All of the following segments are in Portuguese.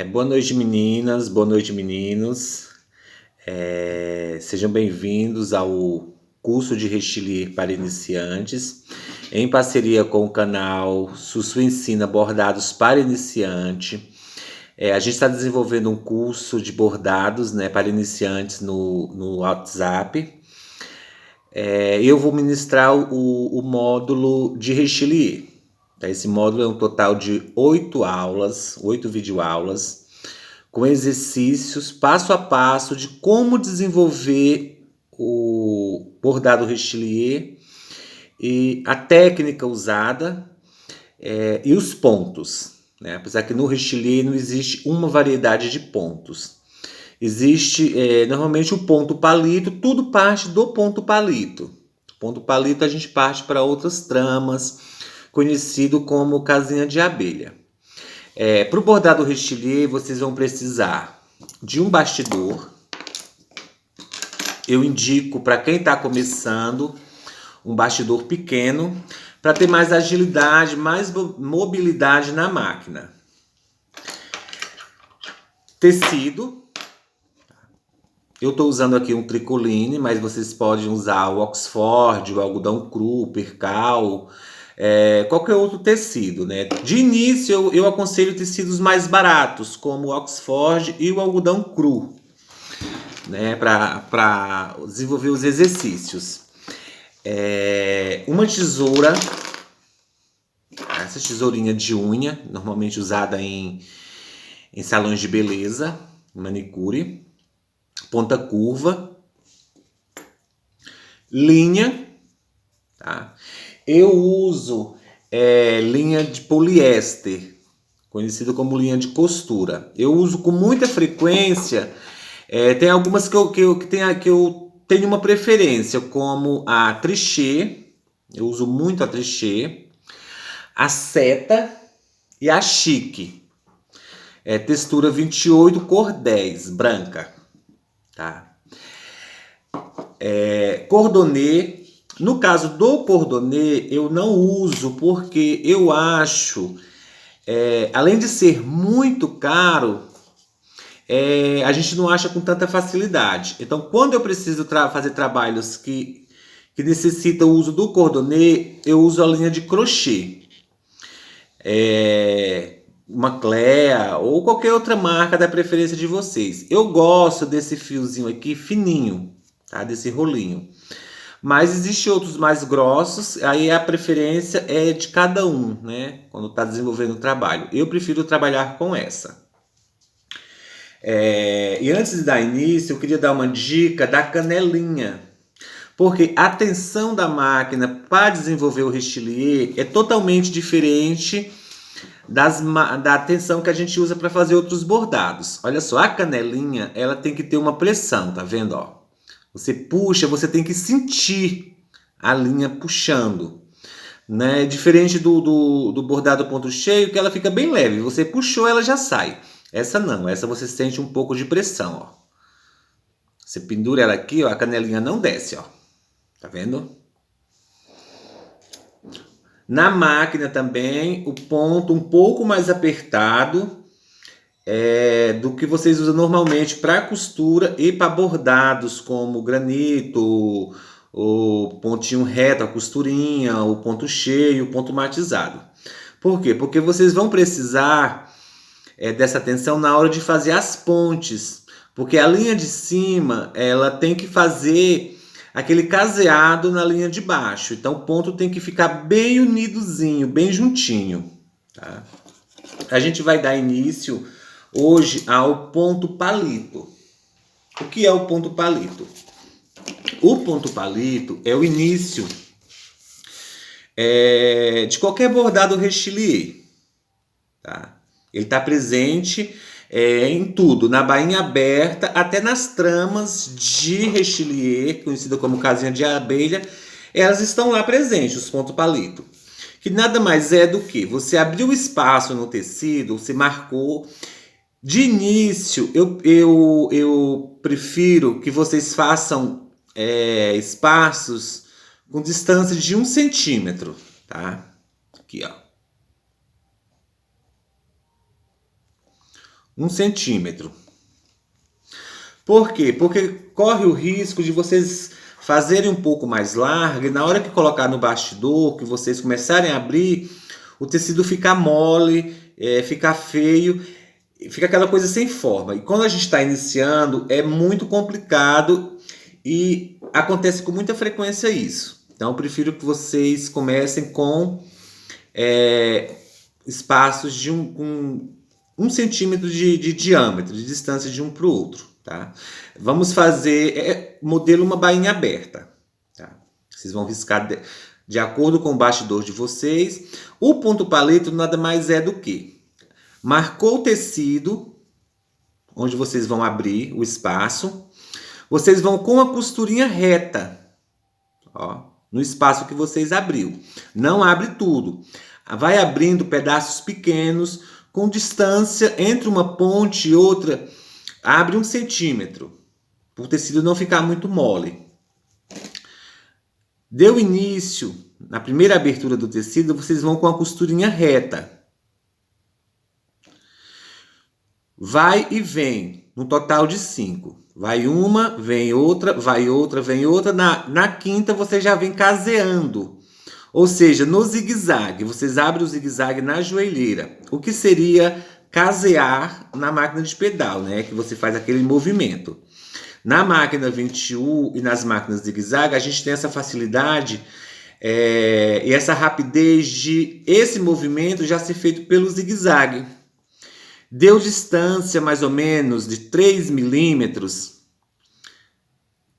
Boa noite, meninas, boa noite, meninos. Sejam bem-vindos ao curso de Restelier para iniciantes, em parceria com o canal Sussu Ensina Bordados para Iniciante. A gente está desenvolvendo um curso de bordados, né, para iniciantes no WhatsApp. Eu vou ministrar o módulo de Restelier. Esse módulo é um total de 8 aulas, 8 videoaulas, com exercícios passo a passo de como desenvolver o bordado restelier e a técnica usada e os pontos. Né? Apesar que no restelier não existe uma variedade de pontos. Existe normalmente o ponto palito, tudo parte do ponto palito. O ponto palito a gente parte para outras tramas, conhecido como casinha de abelha. Para o bordado restelier, vocês vão precisar de um bastidor. Eu indico para quem está começando um bastidor pequeno para ter mais agilidade, mais mobilidade na máquina. Tecido. Eu estou usando aqui um tricoline, mas vocês podem usar o Oxford, o algodão cru, percal, qualquer outro tecido, né? De início, eu aconselho tecidos mais baratos, como o Oxford e o algodão cru, né? Para desenvolver os exercícios. Uma tesoura, essa tesourinha de unha, normalmente usada em salões de beleza, manicure, ponta curva, linha, tá? Eu uso linha de poliéster, conhecida como linha de costura. Eu uso com muita frequência, tem algumas que eu tenho uma preferência, como a Trichet, eu uso muito a Trichet, a Seta e a Chique. Textura 28, cor 10, branca. Tá? Cordonê. No caso do cordonê, eu não uso porque eu acho, além de ser muito caro, a gente não acha com tanta facilidade. Então, quando eu preciso fazer trabalhos que necessitam o uso do cordonê, eu uso a linha de crochê. Uma Clea ou qualquer outra marca da preferência de vocês. Eu gosto desse fiozinho aqui fininho, tá? Desse rolinho. Mas existem outros mais grossos, aí a preferência é de cada um, né? Quando está desenvolvendo o trabalho. Eu prefiro trabalhar com essa. E antes de dar início, eu queria dar uma dica da canelinha. Porque a tensão da máquina para desenvolver o restelier é totalmente diferente da tensão que a gente usa para fazer outros bordados. Olha só, a canelinha, ela tem que ter uma pressão, tá vendo? Ó? Você puxa, você tem que sentir a linha puxando. Né? Diferente do bordado ponto cheio, que ela fica bem leve. Você puxou, ela já sai. Essa não, essa você sente um pouco de pressão. Ó. Você pendura ela aqui, ó, a canelinha não desce. Ó. Tá vendo? Na máquina também, o ponto um pouco mais apertado do que vocês usam normalmente para costura e para bordados, como granito, o pontinho reto, a costurinha, o ponto cheio, o ponto matizado. Por quê? Porque vocês vão precisar dessa atenção na hora de fazer as pontes, porque a linha de cima ela tem que fazer aquele caseado na linha de baixo. Então o ponto tem que ficar bem unidozinho, bem juntinho. Tá? A gente vai dar início hoje ao ponto palito. O que é o ponto palito? O ponto palito é o início de qualquer bordado restelier. Tá? Ele está presente em tudo, na bainha aberta, até nas tramas de restelier, conhecida como casinha de abelha, elas estão lá presentes, os pontos palito. Que nada mais é do que você abriu espaço no tecido, você marcou. De início, eu prefiro que vocês façam espaços com distância de 1 centímetro, tá? Aqui, ó. 1 centímetro. Por quê? Porque corre o risco de vocês fazerem um pouco mais largo e na hora que colocar no bastidor, que vocês começarem a abrir, o tecido ficar mole, ficar feio, fica aquela coisa sem forma. E quando a gente está iniciando, é muito complicado e acontece com muita frequência isso. Então, eu prefiro que vocês comecem com espaços de um centímetro de diâmetro, de distância de um para o outro. Tá? Vamos fazer modelo uma bainha aberta. Tá? Vocês vão riscar de acordo com o bastidor de vocês. O ponto palito nada mais é do que marcou o tecido, onde vocês vão abrir o espaço. Vocês vão com a costurinha reta, ó, no espaço que vocês abriu. Não abre tudo. Vai abrindo pedaços pequenos, com distância entre uma ponte e outra. Abre 1 centímetro, para o tecido não ficar muito mole. Deu início, na primeira abertura do tecido, vocês vão com a costurinha reta. Vai e vem, no total de 5. Vai uma, vem outra, vai outra, vem outra. Na quinta, você já vem caseando. Ou seja, no zigue-zague, vocês abrem o zigue-zague na joelheira. O que seria casear na máquina de pedal, né? Que você faz aquele movimento. Na máquina 21 e nas máquinas zigue-zague, a gente tem essa facilidade e essa rapidez de esse movimento já ser feito pelo zigue-zague. Deu distância mais ou menos de 3 milímetros.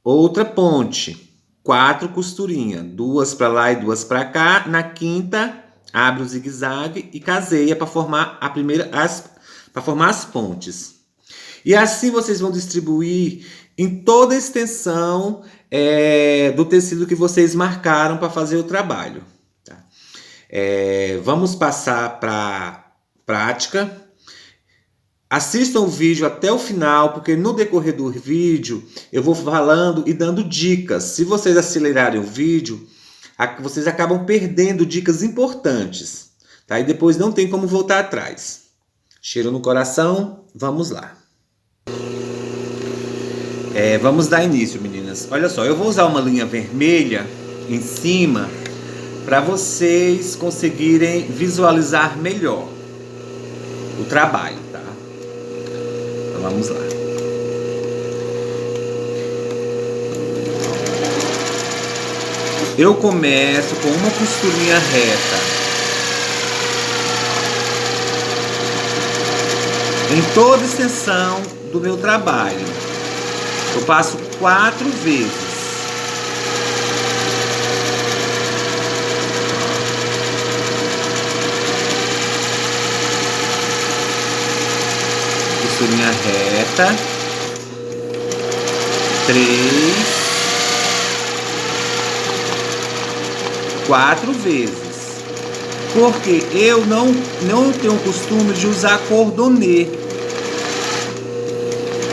Outra ponte, 4 costurinhas, 2 para lá e 2 para cá. Na quinta, abre o zigue-zague e caseia para formar para formar as pontes. E assim vocês vão distribuir em toda a extensão do tecido que vocês marcaram para fazer o trabalho. Tá? Vamos passar para a prática. Assistam o vídeo até o final, porque no decorrer do vídeo eu vou falando e dando dicas. Se vocês acelerarem o vídeo, vocês acabam perdendo dicas importantes. Tá? E depois não tem como voltar atrás. Cheiro no coração, vamos lá. Vamos dar início, meninas. Olha só, eu vou usar uma linha vermelha em cima para vocês conseguirem visualizar melhor o trabalho, tá? Então vamos lá. Eu começo com uma costurinha reta em toda a extensão do meu trabalho. Eu passo 4 vezes. Costurinha reta. 3, 4 vezes. Porque eu não tenho o costume de usar cordonê.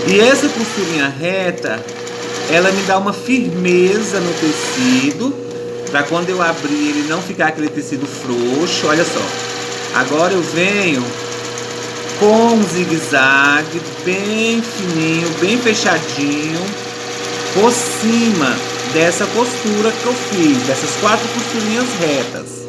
E essa costurinha reta, ela me dá uma firmeza no tecido, para quando eu abrir ele não ficar aquele tecido frouxo. Olha só, agora eu venho com um zigue-zague bem fininho, bem fechadinho, por cima dessa costura que eu fiz, dessas 4 costurinhas retas.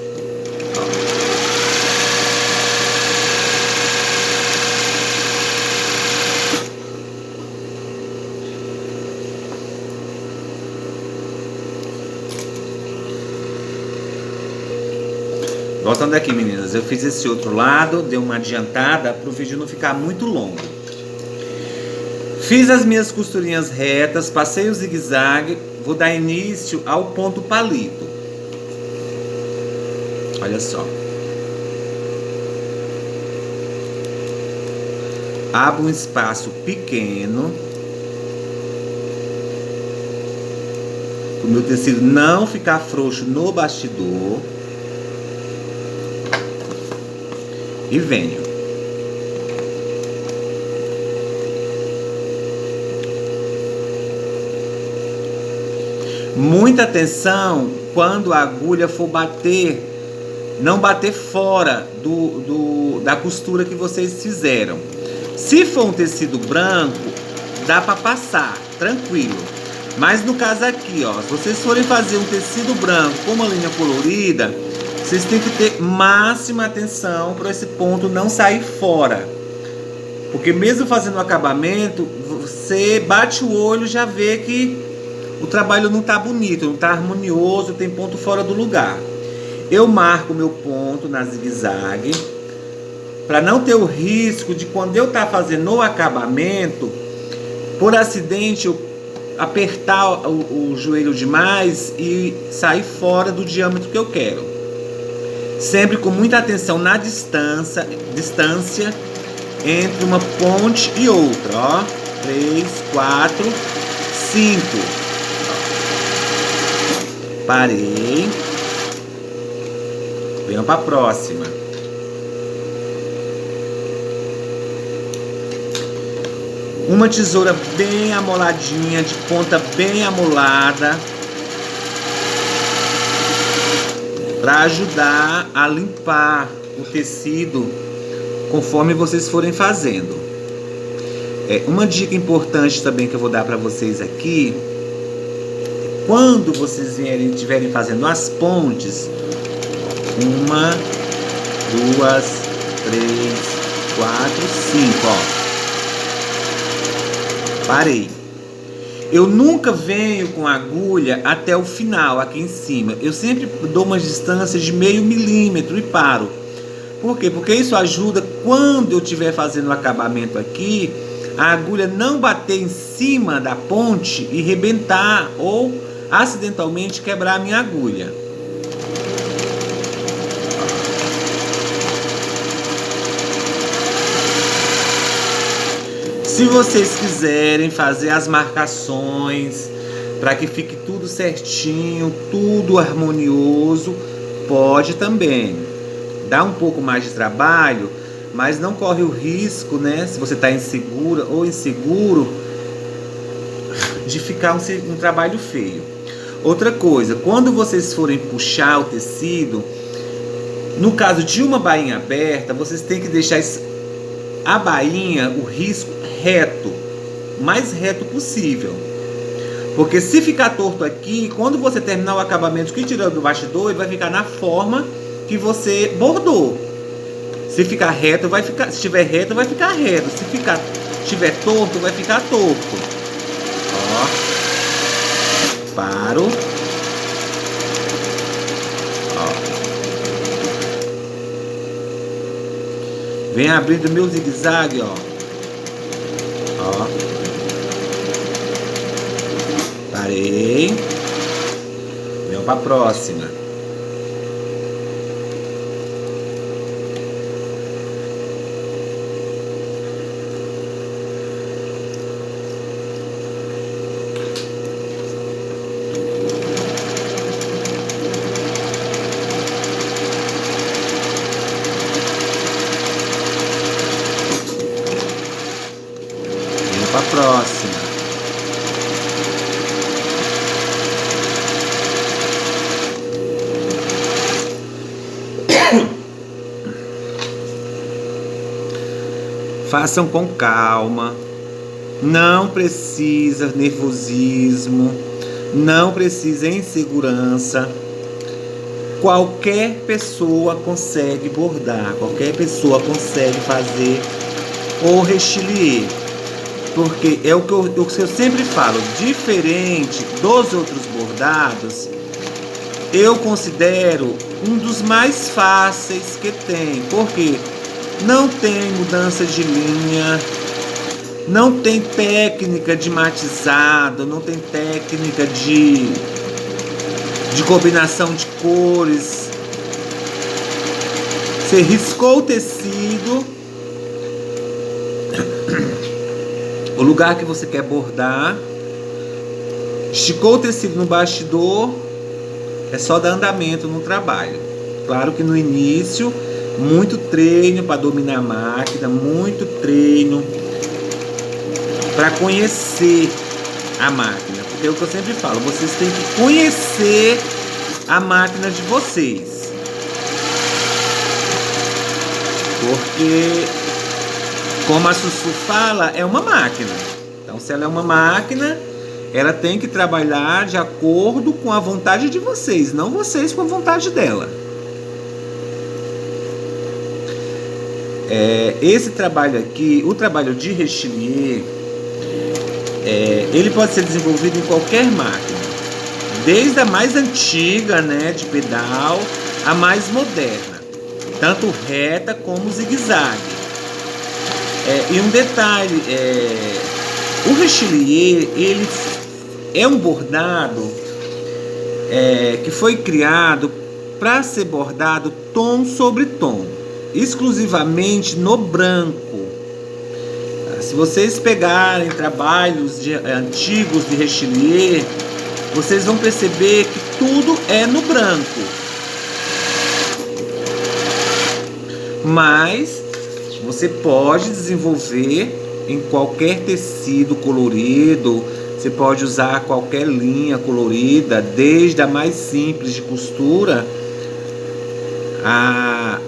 Voltando aqui, meninas, eu fiz esse outro lado, dei uma adiantada para o vídeo não ficar muito longo. Fiz as minhas costurinhas retas, passei o zigue-zague, vou dar início ao ponto palito. Olha só. Abro um espaço pequeno, para o meu tecido não ficar frouxo no bastidor. E venho. Muita atenção quando a agulha for bater, não bater fora da costura que vocês fizeram. Se for um tecido branco, dá para passar, tranquilo. Mas no caso aqui, ó, se vocês forem fazer um tecido branco com uma linha colorida, vocês têm que ter máxima atenção para esse ponto não sair fora. Porque mesmo fazendo o acabamento, você bate o olho e já vê que o trabalho não tá bonito, não tá harmonioso, tem ponto fora do lugar. Eu marco meu ponto na zigue-zague, para não ter o risco de quando eu tá fazendo o acabamento, por acidente eu apertar o joelho demais e sair fora do diâmetro que eu quero. Sempre com muita atenção na distância entre uma ponte e outra, ó. 3, 4, 5. Parei. Venham para a próxima. Uma tesoura bem amoladinha, de ponta bem amolada, para ajudar a limpar o tecido conforme vocês forem fazendo. Uma dica importante também que eu vou dar para vocês aqui: quando vocês estiverem fazendo as pontes, 1, 2, 3, 4, 5, ó. Parei. Eu nunca venho com a agulha até o final, aqui em cima. Eu sempre dou uma distância de meio milímetro e paro. Por quê? Porque isso ajuda quando eu estiver fazendo o acabamento aqui, a agulha não bater em cima da ponte e rebentar ou acidentalmente quebrar a minha agulha. Se vocês quiserem fazer as marcações para que fique tudo certinho, tudo harmonioso, pode também. Dá um pouco mais de trabalho, mas não corre o risco, né? Se você está insegura ou inseguro, de ficar um trabalho feio. Outra coisa, quando vocês forem puxar o tecido, no caso de uma bainha aberta, vocês têm que deixar a bainha, o risco reto, o mais reto possível. Porque se ficar torto aqui, quando você terminar o acabamento que tirou do bastidor, ele vai ficar na forma que você bordou. Se ficar reto, vai ficar. Se estiver reto, vai ficar reto. Se estiver torto, vai ficar torto. Ó. Paro. Ó. Vem abrindo meu zigue-zague, ó. Ó. Parei. Venho para a próxima. Venho para a próxima. Façam com calma, não precisa nervosismo, não precisa insegurança. Qualquer pessoa consegue bordar, qualquer pessoa consegue fazer o rechilier. Porque é o que eu sempre falo, diferente dos outros bordados, eu considero um dos mais fáceis que tem. Porque não tem mudança de linha, não tem técnica de matizado, não tem técnica de combinação de cores. Você riscou o tecido, o lugar que você quer bordar, esticou o tecido no bastidor, é só dar andamento no trabalho. Claro que no início, muito treino para dominar a máquina, muito treino para conhecer a máquina. Porque é o que eu sempre falo, vocês têm que conhecer a máquina de vocês. Porque Como a Sussu fala, é uma máquina. Então, se ela é uma máquina, ela tem que trabalhar de acordo com a vontade de vocês, não vocês com a vontade dela. Esse trabalho aqui, o trabalho de Richelieu, ele pode ser desenvolvido em qualquer máquina, desde a mais antiga, né, de pedal, a mais moderna, tanto reta como zigue-zague. E um detalhe, o Richelieu, ele é um bordado que foi criado para ser bordado tom sobre tom, exclusivamente no branco. Se vocês pegarem trabalhos antigos de Richelieu, vocês vão perceber que tudo é no branco. Mas você pode desenvolver em qualquer tecido colorido, você pode usar qualquer linha colorida, desde a mais simples de costura a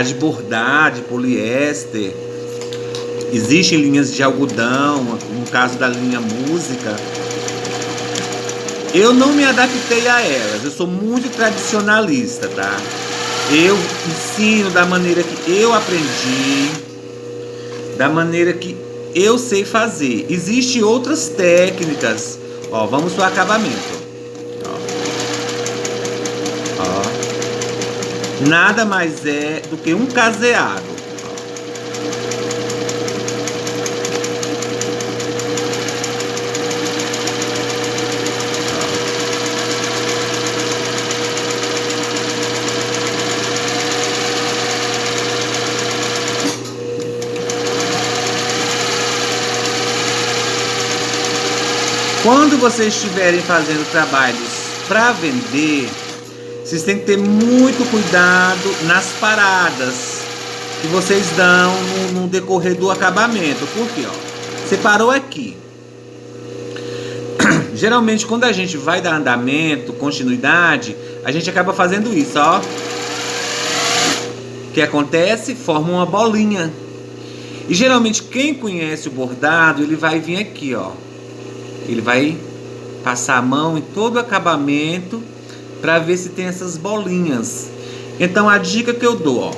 de bordar, de poliéster. Existem linhas de algodão, no caso da linha música. Eu não me adaptei a elas, eu sou muito tradicionalista, tá? Eu ensino da maneira que eu aprendi, da maneira que eu sei fazer. Existem outras técnicas. Ó, vamos para o acabamento. Ó. Nada mais é do que um caseado. Quando vocês estiverem fazendo trabalhos para vender, vocês têm que ter muito cuidado nas paradas que vocês dão no decorrer do acabamento. Por quê? Você parou aqui. Geralmente, quando a gente vai dar andamento, continuidade, a gente acaba fazendo isso, ó. O que acontece? Forma uma bolinha. E geralmente, quem conhece o bordado, ele vai vir aqui, ó. Ele vai passar a mão em todo o acabamento para ver se tem essas bolinhas. Então a dica que eu dou, ó,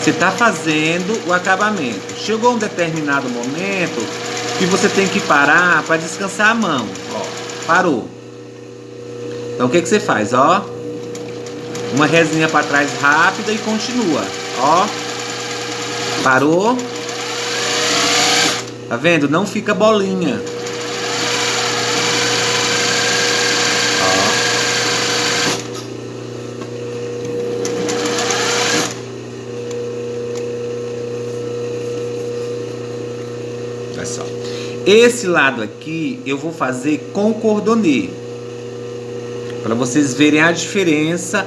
você está fazendo o acabamento. Chegou um determinado momento que você tem que parar para descansar a mão. Ó, parou. Então o que você faz? Ó, uma resinha para trás rápida e continua. Ó, parou. Tá vendo? Não fica bolinha. Ó. Olha só. Esse lado aqui eu vou fazer com cordonê, para vocês verem a diferença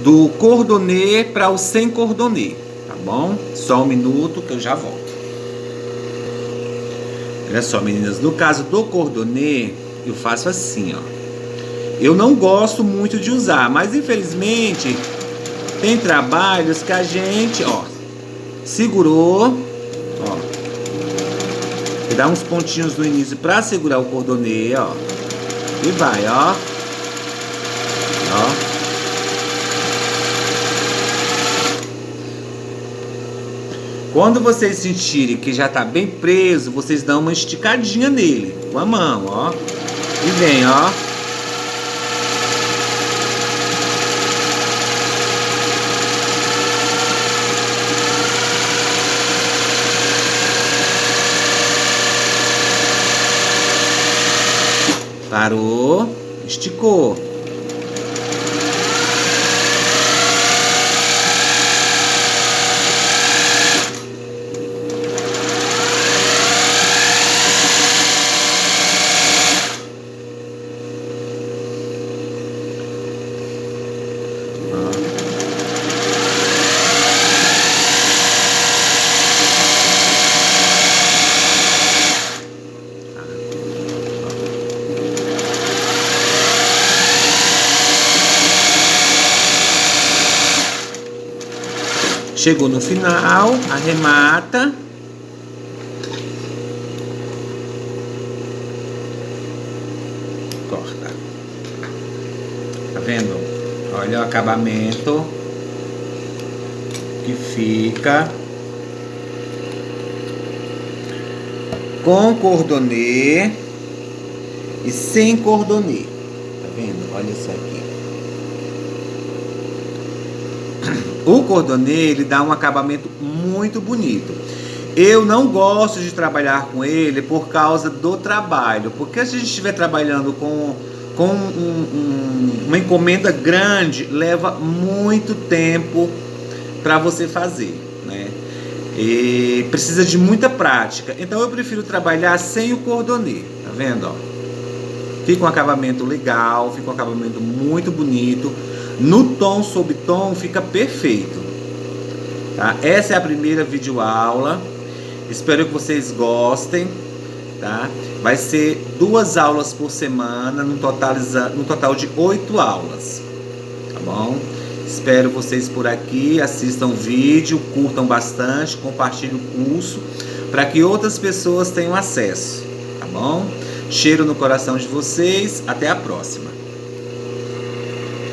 do cordonê para o sem cordonê, tá bom? Só um minuto que eu já volto. Olha só, meninas, no caso do cordonê, eu faço assim, ó. Eu não gosto muito de usar, mas infelizmente tem trabalhos que a gente, ó, segurou, ó, e dá uns pontinhos no início pra segurar o cordonê, ó, e vai, ó, ó. Quando vocês sentirem que já tá bem preso, vocês dão uma esticadinha nele com a mão, ó. E vem, ó. Parou, esticou. Chegou no final, arremata. Corta. Tá vendo? Olha o acabamento que fica com cordonê e sem cordonê. Tá vendo? Olha isso aqui. O cordonê, ele dá um acabamento muito bonito. Eu não gosto de trabalhar com ele por causa do trabalho, porque se a gente estiver trabalhando com uma encomenda grande, leva muito tempo para você fazer, né? E precisa de muita prática. Então eu prefiro trabalhar sem o cordonê, tá vendo? Ó? Fica um acabamento legal, fica um acabamento muito bonito. No tom sob tom fica perfeito, tá? Essa é a primeira videoaula. Espero que vocês gostem, tá? Vai ser 2 aulas por semana, no total de 8 aulas, tá bom? Espero vocês por aqui, assistam o vídeo, curtam bastante, compartilhem o curso, para que outras pessoas tenham acesso, tá bom? Cheiro no coração de vocês, até a próxima!